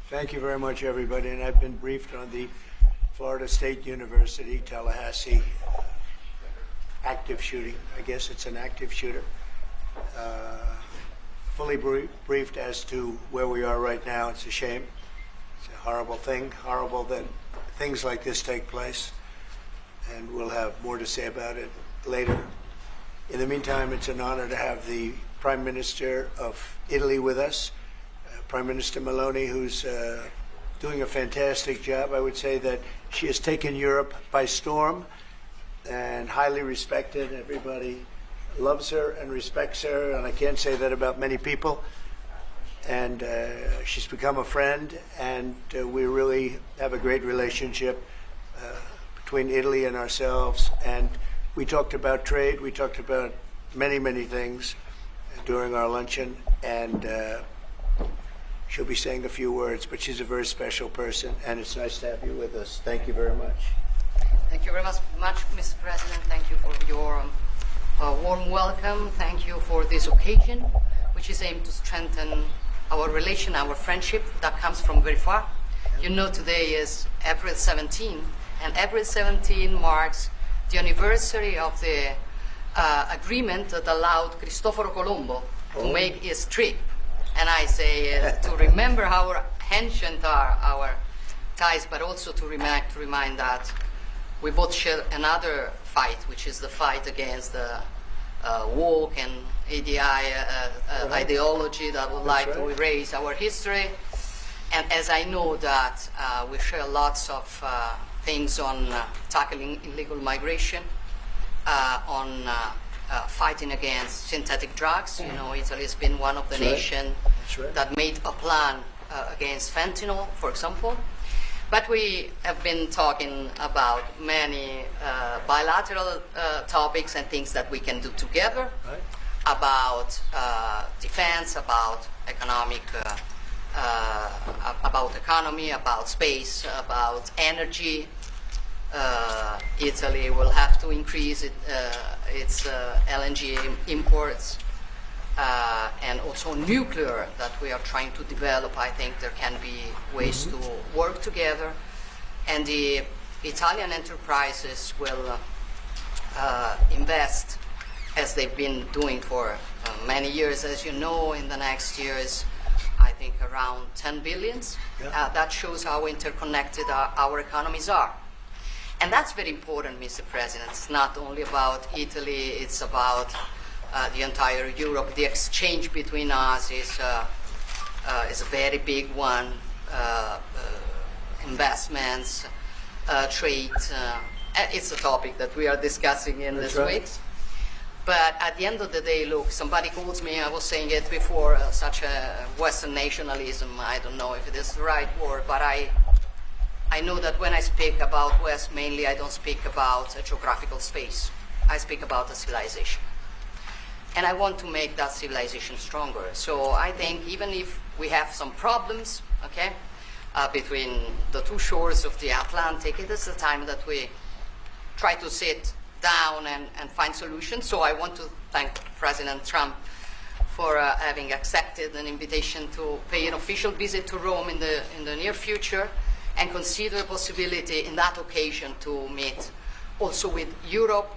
Thank you very much, everybody. And I've been briefed on the Florida State University, Tallahassee active shooting. I guess it's an active shooter. Fully briefed as to where we are right now. It's a shame. It's a horrible thing. Horrible that things like this take place. And we'll have more to say about it later. In the meantime, it's an honor to have the Prime Minister of Italy with us, Prime Minister Meloni, who's doing a fantastic job. I would say that she has taken Europe by storm and highly respected. Everybody loves her and respects her, and I can't say that about many people. And she's become a friend, and we really have a great relationship between Italy and ourselves. And we talked about trade. We talked about many, many things during our luncheon, and she'll be saying a few words, but she's a very special person, and it's nice to have you with us. Thank you very much. Thank you very much, Mr. President. Thank you for your warm welcome. Thank you for this occasion, which is aimed to strengthen our relation, our friendship that comes from very far. You know, today is April 17, and April 17 marks the anniversary of the agreement that allowed Cristoforo Colombo to make his trip. And I say to remember how ancient are our ties, but also to remind that we both share another fight, which is the fight against the woke and ADI ideology that would like to erase our history. And as I know that we share lots of things on tackling illegal migration, on fighting against synthetic drugs. You know, Italy has been one of the nations that made a plan against fentanyl, for example. But we have been talking about many bilateral topics and things that we can do together, about defense, about economic, about economy, about space, about energy. Italy will have to increase its LNG imports, and also nuclear that we are trying to develop. I think there can be ways to work together, and the Italian enterprises will invest, as they've been doing for many years, as you know, in the next years, I think around 10 billions. That shows how interconnected our economies are. And that's very important, Mr. President. It's not only about Italy, it's about the entire Europe. The exchange between us is a very big one. Investments, trade. It's a topic that we are discussing in this week. But at the end of the day, look, somebody calls me, I was saying it before, such a Western nationalism. I don't know if it is the right word, but I know that when I speak about West, mainly I don't speak about a geographical space. I speak about a civilization. And I want to make that civilization stronger. So I think even if we have some problems, okay, between the two shores of the Atlantic, it is the time that we try to sit down and find solutions. So I want to thank President Trump for having accepted an invitation to pay an official visit to Rome in the near future, and consider the possibility in that occasion to meet also with Europe.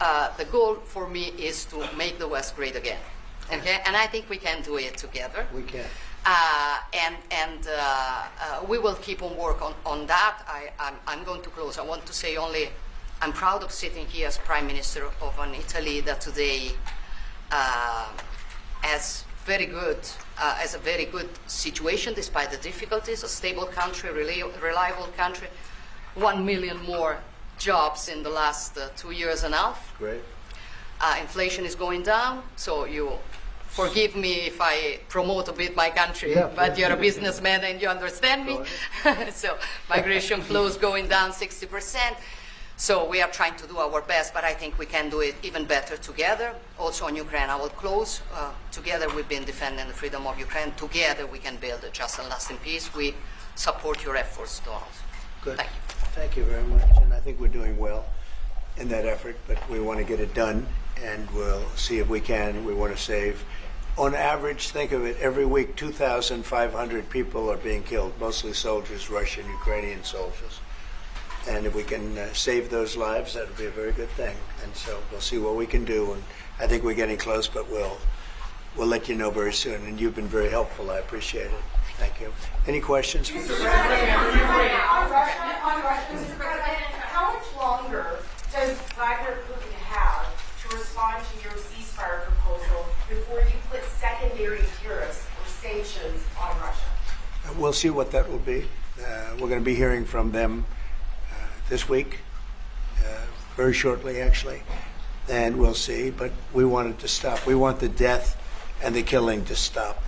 The goal for me is to make the West great again. Okay? And I think we can do it together. We can. We will keep on work on that. I'm going to close. I want to say only, I'm proud of sitting here as Prime Minister of an Italy that today has a very good situation despite the difficulties, a stable country, reliable country, 1 million more jobs in the last 2 years and a half. Great. Inflation is going down, so you forgive me if I promote a bit my country, but you're a businessman and you understand me. So migration flows going down 60%. So we are trying to do our best, but I think we can do it even better together. Also on Ukraine, I will close. Together we've been defending the freedom of Ukraine. Together we can build a just and lasting peace. We support your efforts, Donald. Good. Thank you. Thank you very much. And I think we're doing well in that effort, but we want to get it done, and we'll see if we can. We want to save On average, think of it, every week 2,500 people are being killed, mostly soldiers, Russian, Ukrainian soldiers. And if we can save those lives, that would be a very good thing. And so we'll see what we can do. And I think we're getting close, but we'll let you know very soon. And you've been very helpful. I appreciate it. Thank you. Any questions? Mr. President, how much longer does Vladimir Putin have to respond to your ceasefire proposal before you put secondary tariffs or sanctions on Russia? We'll see what that will be. We're going to be hearing from them this week, very shortly actually, and we'll see. But we want it to stop. We want the death and the killing to stop.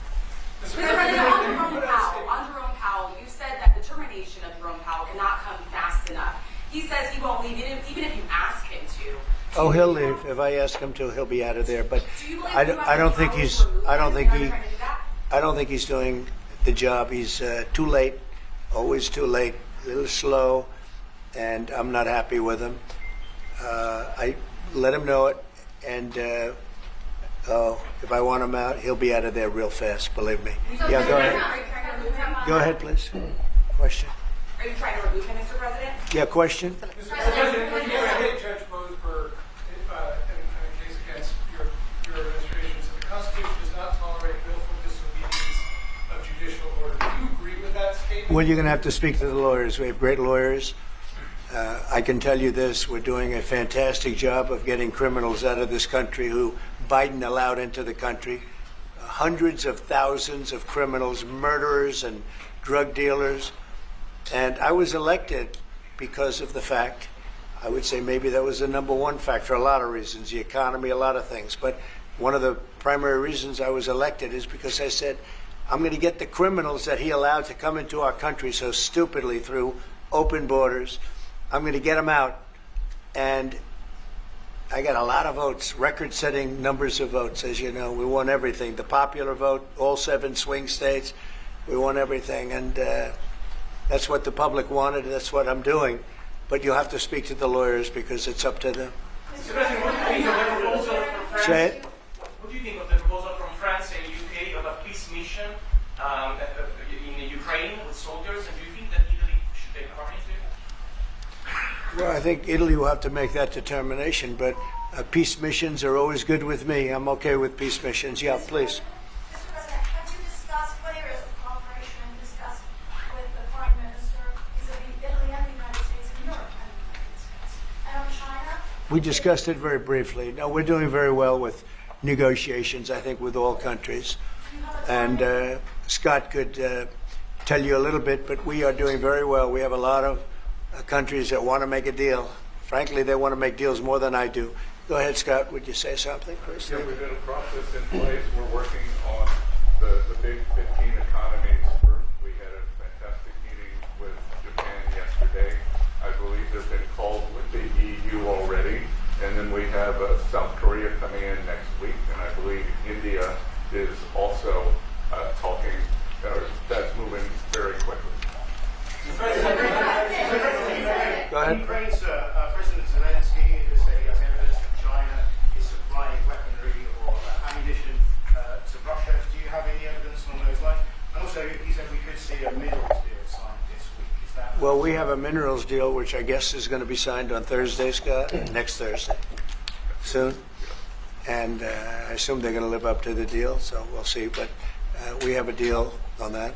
Mr. President, on Jerome Powell, you said that the termination of Jerome Powell cannot come fast enough. He says he won't leave, even if you ask him to. Oh, he'll leave. If I ask him to, he'll be out of there. But Do you believe I you don't, have I don't any think powers he's. to remove I don't him? think You're he. not trying to do that? I don't think he's doing the job. He's too late. Always too late. A little slow, and I'm not happy with him. I let him know it, and if I want him out, he'll be out of there real fast. Believe me. Yeah, go ahead. Are you trying to remove him? Go ahead, please. Question. Are you trying to remove him, Mr. President? Yeah, question. Mr. President, can you hit Judge Boasberg in a case against your administration? So the Constitution does not tolerate willful disobedience of judicial order. Do you agree with that statement? Well, you're going to have to speak to the lawyers. We have great lawyers. I can tell you this, we're doing a fantastic job of getting criminals out of this country who Biden allowed into the country. Hundreds of thousands of criminals, murderers and drug dealers. And I was elected because of the fact, I would say maybe that was the number one factor, a lot of reasons, the economy, a lot of things. But one of the primary reasons I was elected is because I said, I'm going to get the criminals that he allowed to come into our country so stupidly through open borders. I'm going to get them out. And I got a lot of votes, record-setting numbers of votes, as you know. We won everything. The popular vote, all 7 swing states, we won everything. And that's what the public wanted. That's what I'm doing. But you'll have to speak to the lawyers because it's up to them. Mr. President, what do you think of the proposal from France? Say it. What do you think of the proposal from France and UK of a peace mission in Ukraine with soldiers? And do you think that Italy should take part in it? Well, I think Italy will have to make that determination, but peace missions are always good with me. I'm okay with peace missions. Yeah, please. Mr. President, have you discussed what areas of cooperation and discussed with the Prime Minister vis-a-vis Italy and the United States and Europe and the United States? And on China? We discussed it very briefly. No, we're doing very well with negotiations, I think, with all countries. And Scott could tell you a little bit, but we are doing very well. We have a lot of countries that want to make a deal. Frankly, they want to make deals more than I do. Go ahead, Scott. Would you say something first? Yeah, we've got a process in place. We're working on the big 15 economies first. We had a fantastic meeting with Japan yesterday. I believe they've been called with the EU already. And then we have South Korea coming in next week. And I believe India is also talking. That's moving very quickly. Go ahead. Ukraine's President Zelensky has evidence that China is supplying weaponry or ammunition to Russia. Do you have any evidence on those lines? And also, he said we could see a minerals deal signed this week. Is that? Well, we have a minerals deal, which I guess is going to be signed on Thursday, Scott, next Thursday, soon. And I assume they're going to live up to the deal, so we'll see. But we have a deal on that.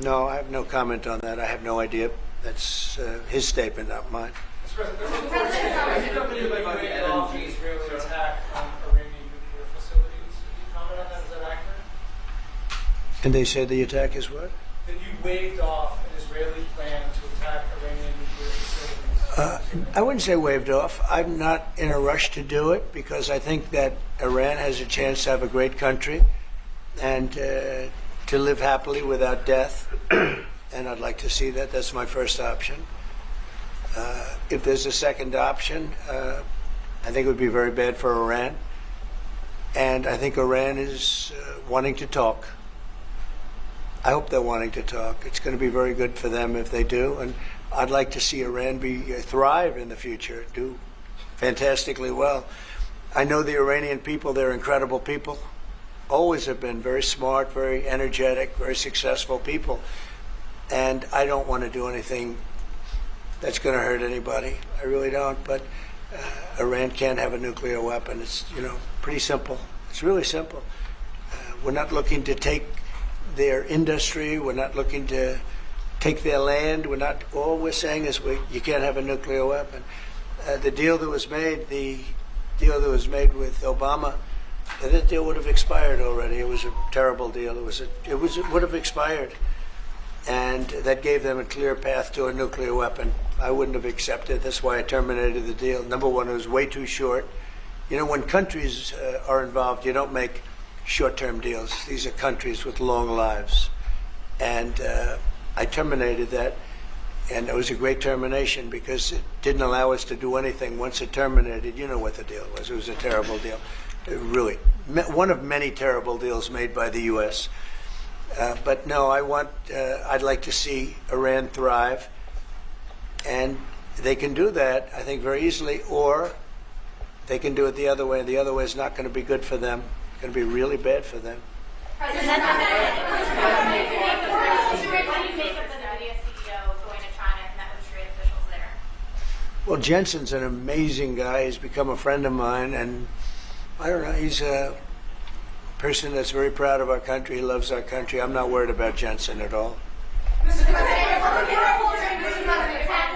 No, I have no comment on that. I have no idea. That's his statement, not mine. Mr. President, there were reports that the waved off the Israeli attack on Iranian nuclear facilities. Can you comment on that? Is that accurate? And they say the attack is what? That you waved off an Israeli plan to attack Iranian nuclear facilities. I wouldn't say waved off. I'm not in a rush to do it because I think that Iran has a chance to have a great country and to live happily without death. And I'd like to see that. That's my first option. If there's a second option, I think it would be very bad for Iran. And I think Iran is wanting to talk. I hope they're wanting to talk. It's going to be very good for them if they do. And I'd like to see Iran thrive in the future, do fantastically well. I know the Iranian people, they're incredible people. always have been very smart, very energetic, very successful people. And I don't want to do anything that's going to hurt anybody. I really don't. But Iran can't have a nuclear weapon. It's, pretty simple. It's really simple. We're not looking to take their industry. We're not looking to take their land. All we're saying is you can't have a nuclear weapon. The deal that was made with Obama, that deal would have expired already. It was a terrible deal. It would have expired. And that gave them a clear path to a nuclear weapon. I wouldn't have accepted. That's why I terminated the deal. Number one, it was way too short. When countries are involved, you don't make short-term deals. These are countries with long lives. And I terminated that. And it was a great termination because it didn't allow us to do anything. Once it terminated, you know what the deal was. It was a terrible deal. Really, one of many terrible deals made by the U.S. But no, I'd like to see Iran thrive. And they can do that, I think, very easily, or they can do it the other way, and the other way is not going to be good for them. It's going to be really bad for them. President, what do you make of the Nvidia CEO going to China and met with trade officials there? Well, Jensen's an amazing guy. He's become a friend of mine, and I don't know, he's a person that's very proud of our country. He loves our country. I'm not worried about Jensen at all. Mr. President,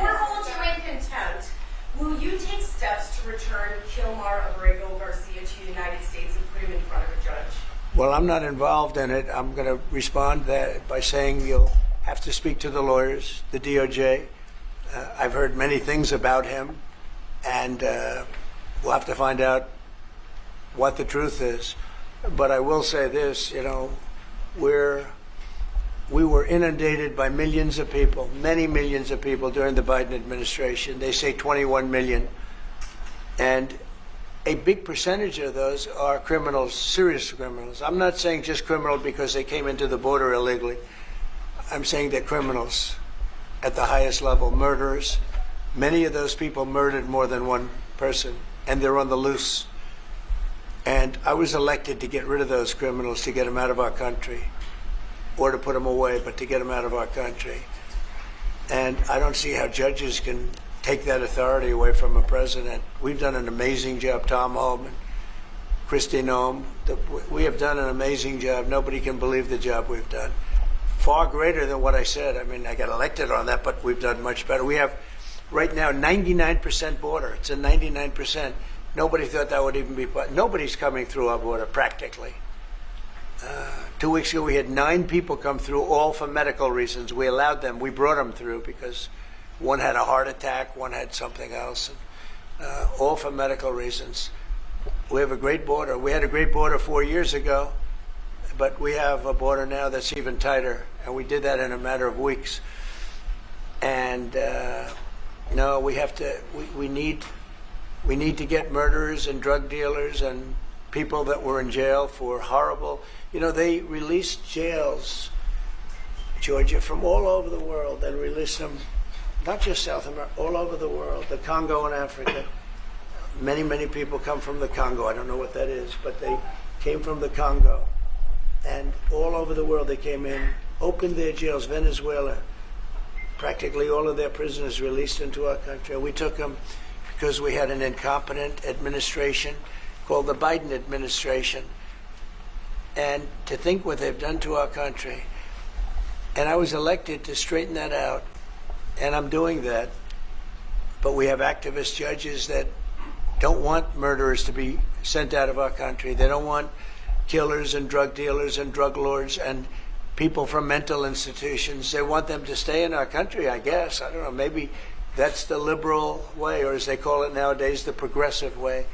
we're holding you in contempt. Will you take steps to return Kilmar Abrego Garcia to the United States and put him in front of a judge? Well, I'm not involved in it. I'm going to respond by saying you'll have to speak to the lawyers, the DOJ. I've heard many things about him, and we'll have to find out what the truth is. But I will say this, we were inundated by millions of people, many millions of people during the Biden administration. They say 21 million. And a big percentage of those are criminals, serious criminals. I'm not saying just criminal because they came into the border illegally. I'm saying they're criminals at the highest level, murderers. Many of those people murdered more than one person, and they're on the loose. And I was elected to get rid of those criminals, to get them out of our country, or to put them away, but to get them out of our country. And I don't see how judges can take that authority away from a president. We've done an amazing job, Tom Homan, Kristi Noem. We have done an amazing job. Nobody can believe the job we've done. Far greater than what I said. I mean, I got elected on that, but we've done much better. We have right now 99% border. It's a 99%. Nobody thought that would even be, nobody's coming through our border practically. 2 weeks ago, we had 9 people come through, all for medical reasons. We allowed them. We brought them through because one had a heart attack, one had something else, all for medical reasons. We have a great border. We had a great border 4 years ago, but we have a border now that's even tighter, and we did that in a matter of weeks. And no, we have to. We need to get murderers and drug dealers and people that were in jail for horrible. They released jails, Georgia, from all over the world, and released them, not just South America, all over the world, the Congo and Africa. Many, many people come from the Congo. I don't know what that is, but they came from the Congo. And all over the world they came in, opened their jails. Venezuela, practically all of their prisoners released into our country. And we took them because we had an incompetent administration called the Biden administration. And to think what they've done to our country. And I was elected to straighten that out, and I'm doing that. But we have activist judges that don't want murderers to be sent out of our country. They don't want killers and drug dealers and drug lords and people from mental institutions. They want them to stay in our country, I guess. I don't know, maybe that's the liberal way, or as they call it nowadays, the progressive way.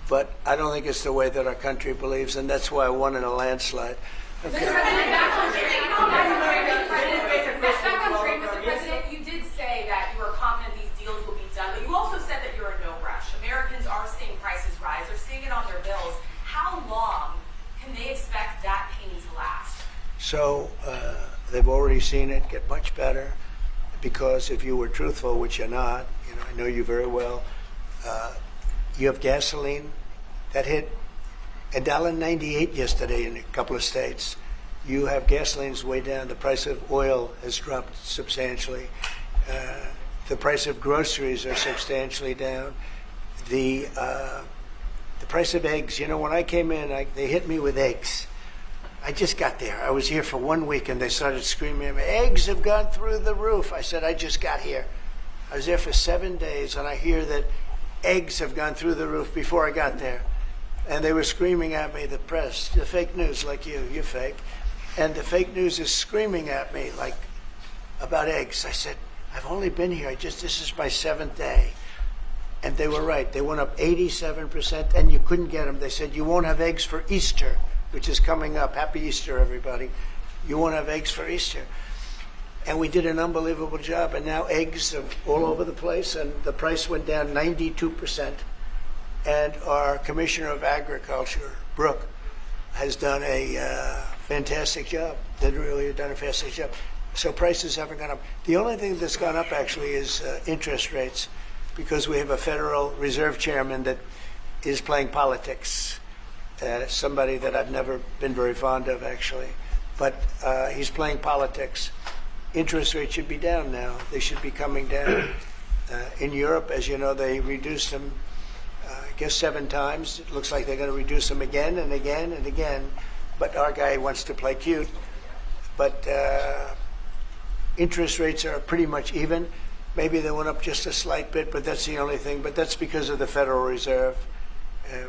But I don't think it's the way that our country believes, and that's why I won in a landslide. Okay. Mr. President, you did say that you are confident these deals will be done, but you also said that you're in no rush. Americans are seeing prices rise. They're seeing it on their bills. How long can they expect that pain to last? So they've already seen it get much better, because if you were truthful, which you're not, I know you very well, you have gasoline that hit $1.98 yesterday in a couple of states. You have gasoline's way down. The price of oil has dropped substantially. The price of groceries are substantially down. The price of eggs. You know, when I came in, they hit me with eggs. I just got there. I was here for 1 week, and they started screaming at me, eggs have gone through the roof. I said, I just got here. I was there for 7 days, and I hear that eggs have gone through the roof before I got there. And they were screaming at me, the press, the fake news, like you're fake. And the fake news is screaming at me, like, about eggs. I said, I've only been here, this is my 7th day. And they were right. They went up 87%, and you couldn't get them. They said, you won't have eggs for Easter, which is coming up. Happy Easter, everybody. You won't have eggs for Easter. And we did an unbelievable job, and now eggs are all over the place, and the price went down 92%. And our Commissioner of Agriculture, Brooke, has done a fantastic job. They really have done a fantastic job. So prices haven't gone up. The only thing that's gone up, actually, is interest rates, because we have a Federal Reserve Chairman that is playing politics. Somebody that I've never been very fond of, actually. But he's playing politics. Interest rates should be down now. They should be coming down. In Europe, as you know, they reduced them, I guess 7 times. It looks like they're going to reduce them again and again and again. But our guy wants to play cute. But interest rates are pretty much even. Maybe they went up just a slight bit, but that's the only thing. But that's because of the Federal Reserve,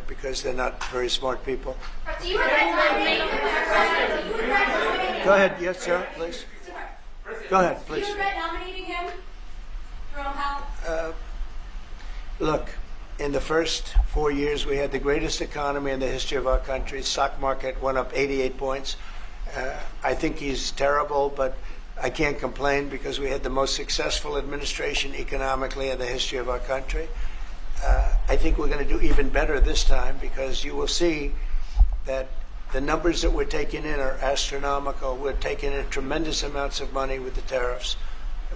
because they're not very smart people. Do you regret nominating him, Mr. President? Do you regret nominating him? Go ahead. Yes, sir, please. Go ahead, Do please. you regret nominating him, Jerome Powell? Look, in the first 4 years, we had the greatest economy in the history of our country. Stock market went up 88 points. I think he's terrible, but I can't complain because we had the most successful administration economically in the history of our country. I think we're going to do even better this time because you will see that the numbers that we're taking in are astronomical. We're taking in tremendous amounts of money with the tariffs.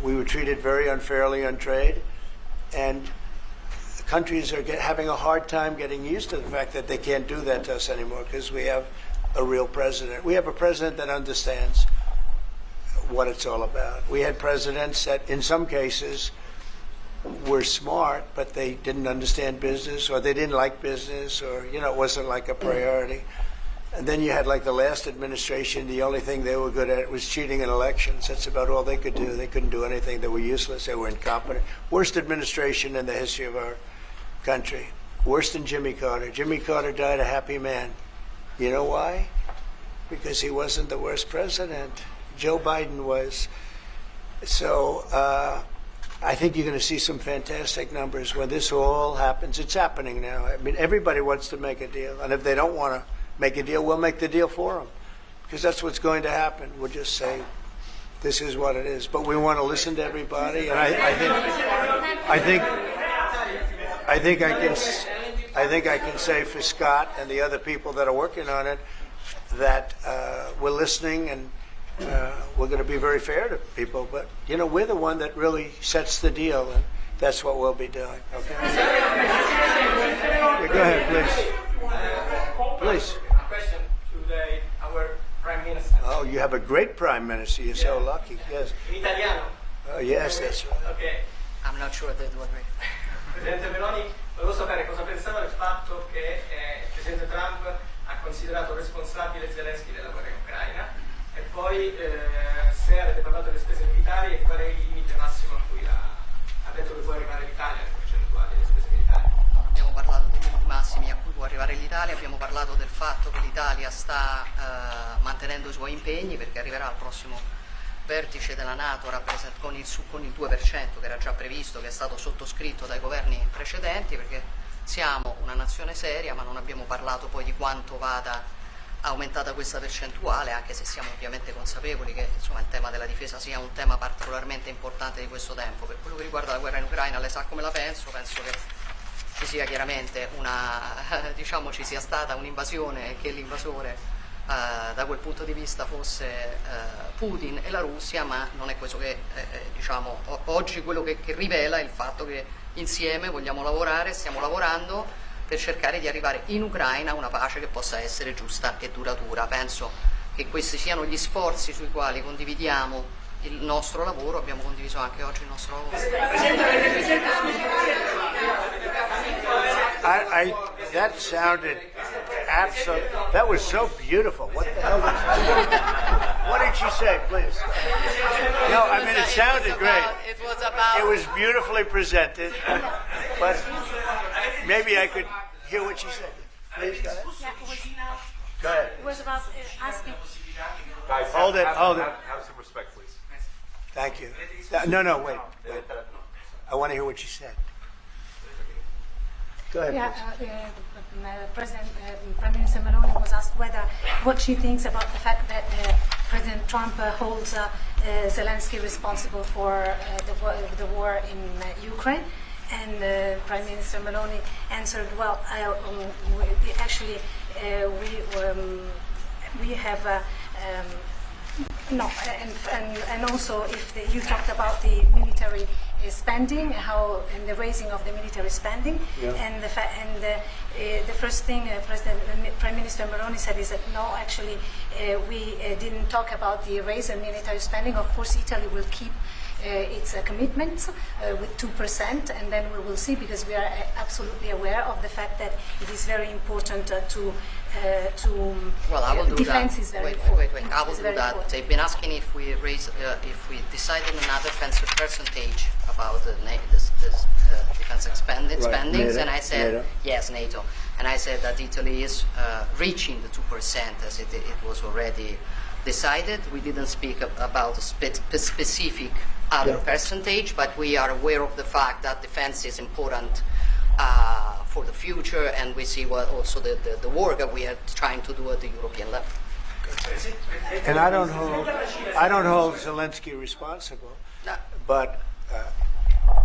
We were treated very unfairly on trade, and countries are having a hard time getting used to the fact that they can't do that to us anymore because we have a real president. We have a president that understands what it's all about. We had presidents that, in some cases, were smart, but they didn't understand business, or they didn't like business, or, you know, it wasn't like a priority. And then you had, like, the last administration, the only thing they were good at was cheating in elections. That's about all they could do. They couldn't do anything. They were useless. They were incompetent. Worst administration in the history of our country. Worse than Jimmy Carter. Jimmy Carter died a happy man. You know why? Because he wasn't the worst president. Joe Biden was. So I think you're going to see some fantastic numbers when this all happens. It's happening now. I mean, everybody wants to make a deal. And if they don't want to make a deal, we'll make the deal for them. Because that's what's going to happen. We'll just say, this is what it is. But we want to listen to everybody. And I think I can say for Scott and the other people that are working on it that we're listening and we're going to be very fair to people. But, you know, we're the one that really sets the deal, and that's what we'll be doing. Okay? Yeah, go ahead, please. Please. A question to our Prime Minister. Oh, you have a great Prime Minister. You're so lucky. Yes. In italiano. Oh, yes, that's right. Ok. I'm not sure they do agree. Presidente Meloni, volevo sapere cosa pensava del fatto che il Presidente Trump ha considerato responsabile Zelensky della guerra in Ucraina e poi se avete parlato delle spese militari e qual è il limite massimo a cui ha detto che può arrivare l'Italia, le percentuali delle spese militari. Non abbiamo parlato dei limiti massimi a cui può arrivare l'Italia, abbiamo parlato del fatto che l'Italia sta mantenendo i suoi impegni perché arriverà al prossimo vertice della NATO con il 2% che era già previsto, che è stato sottoscritto dai governi precedenti, perché siamo una nazione seria, ma non abbiamo parlato poi di quanto vada aumentata questa percentuale, anche se siamo ovviamente consapevoli che insomma, il tema della difesa sia un tema particolarmente importante di questo tempo. Per quello che riguarda la guerra in Ucraina, lei sa come la penso che ci sia chiaramente ci sia stata un'invasione e che l'invasore da quel punto di vista fosse Putin e la Russia, ma non è questo che oggi quello che rivela è il fatto che insieme vogliamo lavorare, stiamo lavorando per cercare di arrivare in Ucraina a una pace che possa essere giusta e duratura. Penso che questi siano gli sforzi sui quali condividiamo il nostro lavoro, abbiamo condiviso anche oggi il nostro lavoro. That sounded absolutely. That was so beautiful. What the hell? What did she say, please? No, I mean it sounded great. It was about. It was beautifully presented, but maybe I could hear what she said. Please go ahead. Yeah, Go ahead. it was about asking. Guys, Hold it, hold it. Have some respect, please. Thank you. No, wait. I want to hear what she said. Go ahead. Yeah, please. Prime Minister Meloni was asked what she thinks about the fact that President Trump holds Zelensky responsible for the war in Ukraine. And Prime Minister Meloni answered, well, actually, we have no, and also if you talked about the military spending, how and the raising of the military spending, and the first thing Prime Minister Meloni said is that no, actually we didn't talk about the raise in military spending. Of course, Italy will keep its commitments with 2%, and then we will see, because we are absolutely aware of the fact that it is very important to Well, I will do defense that. is very Wait. important. I will It's do very that. important. They've been asking if we decided another percentage about the defense spendings, NATO, and I said NATO. yes, NATO, and I said that Italy is reaching the 2% as it was already decided. We didn't speak about a specific other percentage, but we are aware of the fact that defense is important for the future, and we see what also the work that we are trying to do at the European level. And I don't hold Zelensky responsible, No. but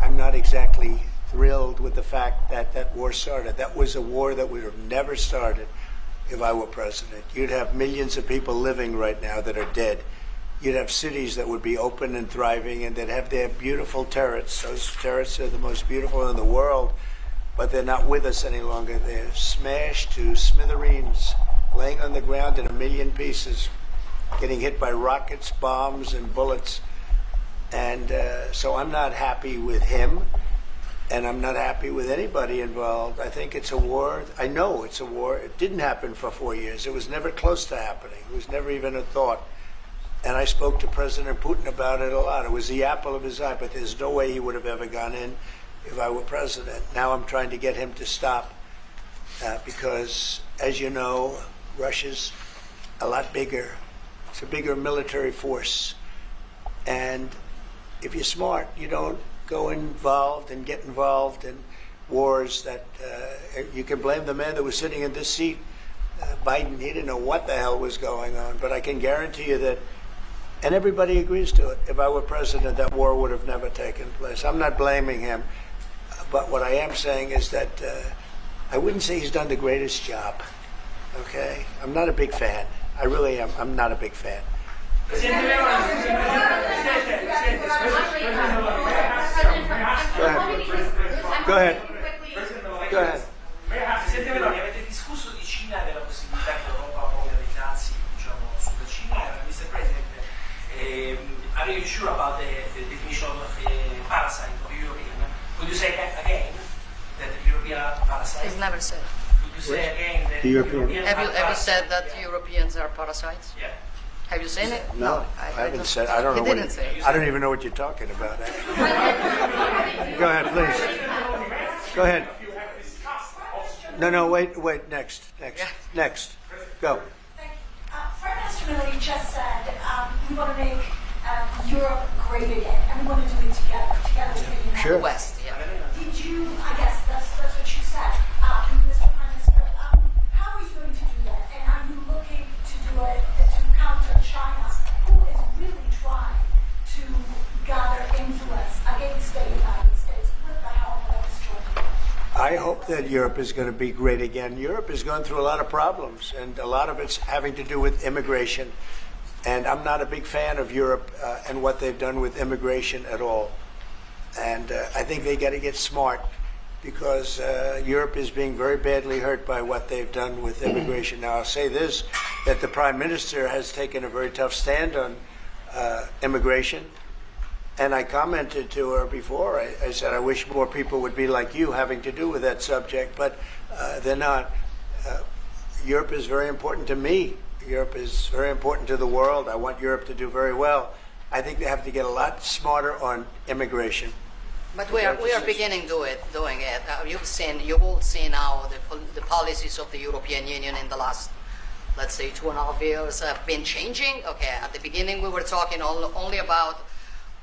I'm not exactly thrilled with the fact that that war started. That was a war that would have never started if I were president. You'd have millions of people living right now that are dead. You'd have cities that would be open and thriving, and they'd have their beautiful turrets. Those turrets are the most beautiful in the world, but they're not with us any longer. They're smashed to smithereens, laying on the ground in a million pieces, getting hit by rockets, bombs, and bullets. And so I'm not happy with him, and I'm not happy with anybody involved. I think it's a war. I know it's a war. It didn't happen for 4 years. It was never close to happening. It was never even a thought. And I spoke to President Putin about it a lot. It was the apple of his eye, but there's no way he would have ever gone in if I were president. Now I'm trying to get him to stop because, as you know, Russia's a lot bigger. It's a bigger military force. And if you're smart, you don't go involved and get involved in wars that you can blame the man that was sitting in this seat. Biden, he didn't know what the hell was going on, but I can guarantee you that, and everybody agrees to it, if I were president, that war would have never taken place. I'm not blaming him, but what I am saying is that I wouldn't say he's done the greatest job, okay? I'm not a big fan. I really am. I'm not a big fan. Go ahead. Go ahead. Presidente Meloni, avete discusso di Cina e della possibilità che l'Europa ponga dei dazi, diciamo, sulla Cina. Mr. President, are you sure about the definition of parasite of European? Would you say again that the European are parasites? It's never said. Would you say again that The European. Have you are said that parasites? Europeans are parasites? Yeah. Have you seen it? No, I haven't said. I don't He know what. didn't say it. I don't even know what you're talking about. Go ahead, please. Go ahead. No, wait. Next. Go. Thank you. Prime Minister Meloni just said we want to make Europe great again, and we want to do it together with the United Sure. West, yeah. Did you? I guess that's what you said, Mr. Prime Minister. How are you going to do that? And are you looking to do it to counter China, who is really trying to gather influence against the United States with the help of this joint? I hope that Europe is going to be great again. Europe is going through a lot of problems, and a lot of it's having to do with immigration. And I'm not a big fan of Europe and what they've done with immigration at all. And I think they got to get smart. because Europe is being very badly hurt by what they've done with immigration. Now, I'll say this, that the Prime Minister has taken a very tough stand on immigration. And I commented to her before, I said, I wish more people would be like you having to do with that subject, but they're not. Europe is very important to me. Europe is very important to the world. I want Europe to do very well. I think they have to get a lot smarter on immigration. But we are beginning doing it. You've all seen how the policies of the European Union in the last, let's say, 2.5 years have been changing. Okay, at the beginning we were talking only about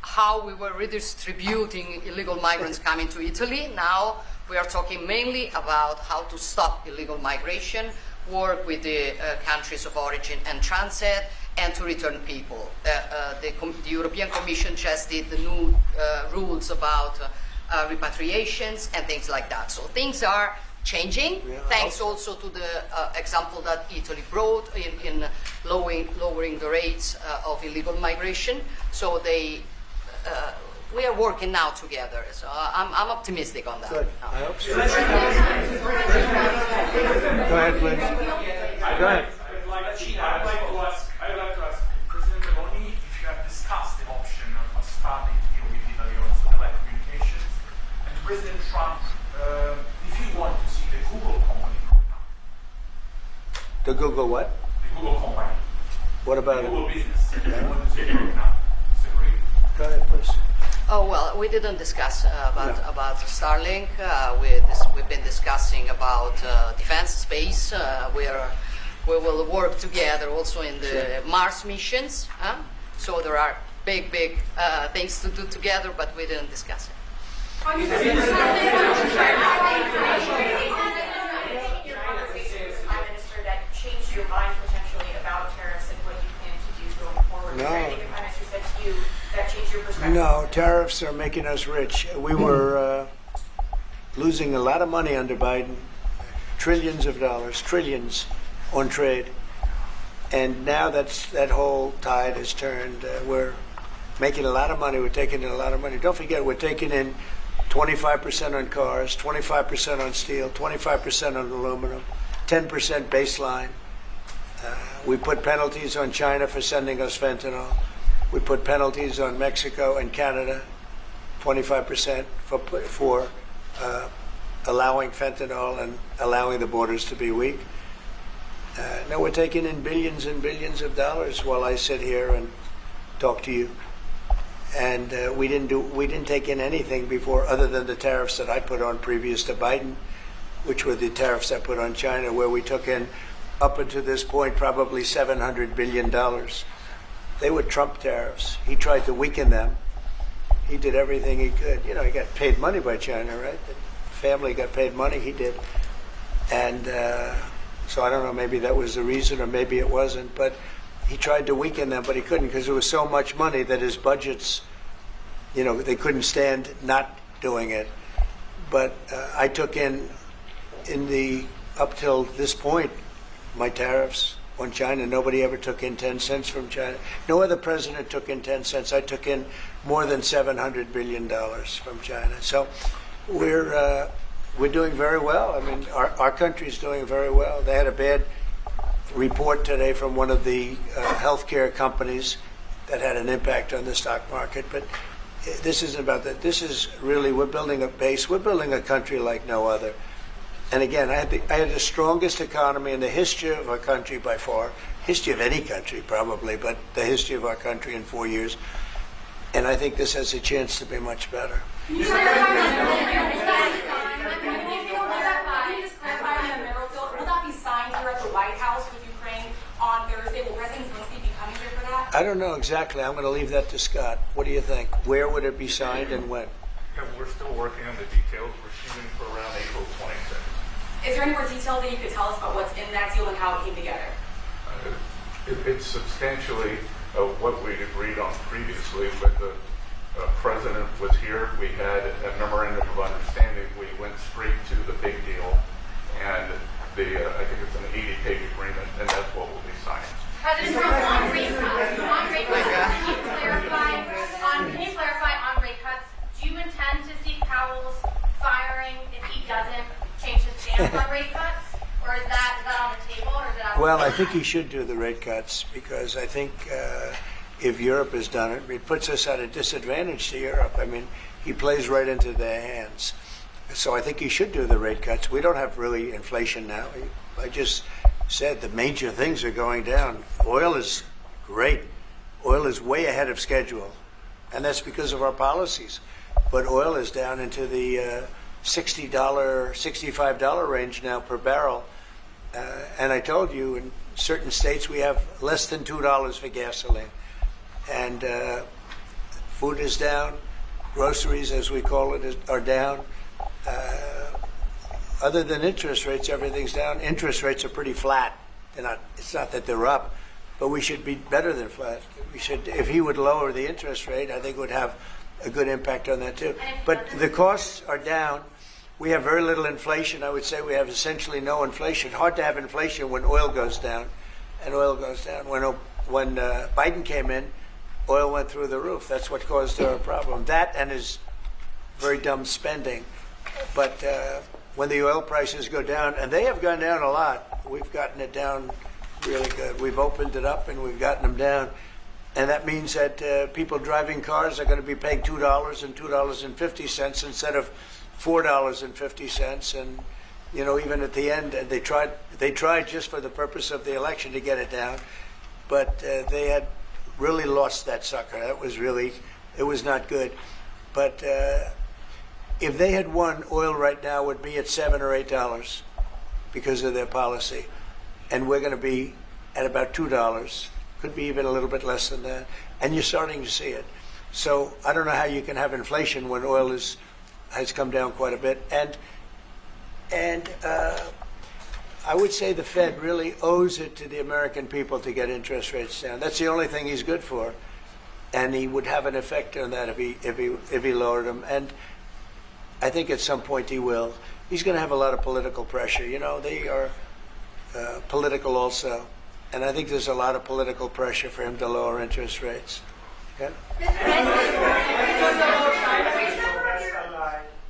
how we were redistributing illegal migrants coming to Italy. Now we are talking mainly about how to stop illegal migration, work with the countries of origin and transit, and to return people. The European Commission just did the new rules about repatriations and things like that. So things are changing, thanks also to the example that Italy brought in lowering the rates of illegal migration. So we are working now together. So I'm optimistic on that. Good. I hope so. Go ahead, please. Go ahead. I'd like to ask President Meloni if you have discussed the option of starting to deal with Italy on satellite communications, and President Trump, if you want to see the Google company grow up. The Google what? The Google company. What about The it? Google business. If you want to see it growing up, separate. Go ahead, please. Oh, well, we didn't discuss about Starlink. We've been discussing about defense space. We will work together also in the Mars missions. So there are big things to do together, but we didn't discuss it. Your conversations with the Prime Minister that changed your mind potentially about tariffs and what you plan to do going forward? No. Is there anything the Prime Minister said to you that changed your perspective? No, tariffs are making us rich. We were losing a lot of money under Biden, trillions of dollars, trillions on trade. And now that whole tide has turned. We're making a lot of money. We're taking in a lot of money. Don't forget, we're taking in 25% on cars, 25% on steel, 25% on aluminum, 10% baseline. We put penalties on China for sending us fentanyl. We put penalties on Mexico and Canada, 25% for allowing fentanyl and allowing the borders to be weak. Now we're taking in billions and billions of dollars while I sit here and talk to you. And we didn't take in anything before other than the tariffs that I put on previous to Biden, which were the tariffs I put on China, where we took in up until this point probably $700 billion. They were Trump tariffs. He tried to weaken them. He did everything he could. You know, he got paid money by China, right? The family got paid money. He did. And so I don't know, maybe that was the reason or maybe it wasn't. But he tried to weaken them, but he couldn't because there was so much money that his budgets, you know, they couldn't stand not doing it. But I took in the up till this point, my tariffs on China. Nobody ever took in 10 cents from China. No other president took in 10 cents. I took in more than $700 billion from China. So we're doing very well. I mean, our country's doing very well. They had a bad report today from one of the healthcare companies that had an impact on the stock market. But this isn't about that. This is really, we're building a base. We're building a country like no other. And again, I had the strongest economy in the history of our country by far, history of any country probably, but the history of our country in 4 years. And I think this has a chance to be much better. Can you clarify on the mineral bill? Will that be signed here at the White House with Ukraine on Thursday? Will President Zelensky be coming here for that? I don't know exactly. I'm going to leave that to Scott. What do you think? Where would it be signed and when? Yeah, we're still working on the details. We're shooting for around April 26th. Is there any more detail that you could tell us about what's in that deal and how it came together? It's substantially what we'd agreed on previously, but the president was here. We had a memorandum of understanding. We went straight to the big deal, and I think it's an 80-page agreement, and that's what will be signed. President Trump, on rate cuts, can you clarify on rate cuts? Do you intend to seek Powell's firing if rate cuts, or is that on the table, or is it out? Well, I think he should do the rate cuts because I think if Europe has done it, it puts us at a disadvantage to Europe. I mean, he plays right into their hands. So I think he should do the rate cuts. We don't have really inflation now. I just said the major things are going down. Oil is great. Oil is way ahead of schedule, and that's because of our policies. But oil is down into the $60, $65 range now per barrel. And I told you, in certain states we have less than $2 for gasoline. And food is down. Groceries, as we call it, are down. Other than interest rates, everything's down. Interest rates are pretty flat. They're not. It's not that they're up, but we should be better than flat. We should. If he would lower the interest rate, I think it would have a good impact on that too. But the costs are down. We have very little inflation. I would say we have essentially no inflation. Hard to have inflation when oil goes down, and oil goes down. When Biden came in, oil went through the roof. That's what caused our problem. That and his very dumb spending. But when the oil prices go down, and they have gone down a lot, we've gotten it down really good. We've opened it up and we've gotten them down. And that means that people driving cars are going to be paying $2 and $2.50 instead of $4.50. And, you know, even at the end, they tried just for the purpose of the election to get it down. But they had really lost that sucker. It was not good. But if they had won, oil right now would be at $7 or $8 because of their policy. And we're going to be at about $2. Could be even a little bit less than that. And you're starting to see it. So I don't know how you can have inflation when oil has come down quite a bit. And I would say the Fed really owes it to the American people to get interest rates down. That's the only thing he's good for. And he would have an effect on that if he lowered them. And I think at some point he will. He's going to have a lot of political pressure. You know, they are political also. And I think there's a lot of political pressure for him to lower interest rates. Okay?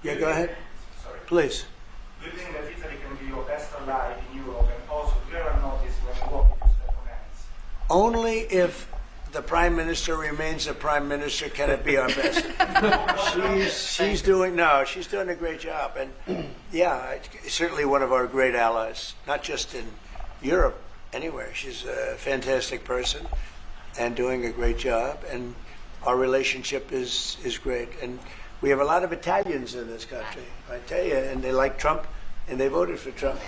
Yeah, go ahead. Sorry. Please. Do you think that Italy can be your best ally in Europe? And also, do you ever notice when you walk into step on hands? Only if the prime minister remains the prime minister can it be our best. she's doing a great job, and yeah, certainly one of our great allies, not just in Europe, anywhere. She's a fantastic person and doing a great job, and our relationship is great. And we have a lot of Italians in this country, I tell you, and they like Trump, and they voted for Trump.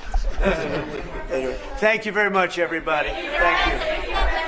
Anyway, thank you very much, everybody. Thank you.